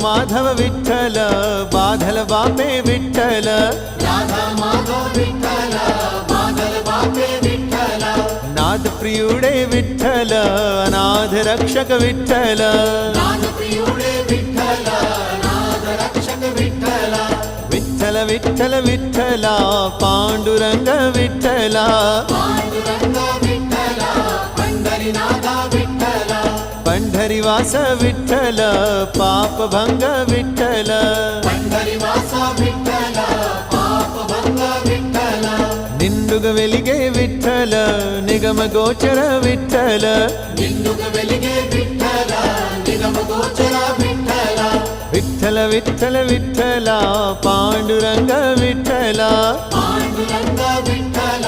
माधव विठ्ठल बाधल बापे विठ्ठल राधा माधव विठ्ठल बादल बापे विठ्ठल नाद प्रियुडे विठ्ठल अनाथ रक्षक विठ्ठल नाद प्रियुडे विठ्ठल नाद रक्षक विठ्ठल विठ्ठल विठ्ठल विठ्ठला पांडुरंग विठ्ठला पांडुरंग विठ्ठल पंढरीनाथ विठ्ठल पंढरीवास विठ्ठल पापभंग विठ्ठल पंढरीवास विठ्ठल पापभंग विठ्ठल निंडुग वेलिगे विठ्ठल निगम गोचर विठ्ठल निंडुग वेलिगे विठ्ठल निगम गोचर विठ्ठल विठ्ठल विठ्ठल विठ्ठला पांडुरंग विठ्ठला पांडुरंग विठ्ठल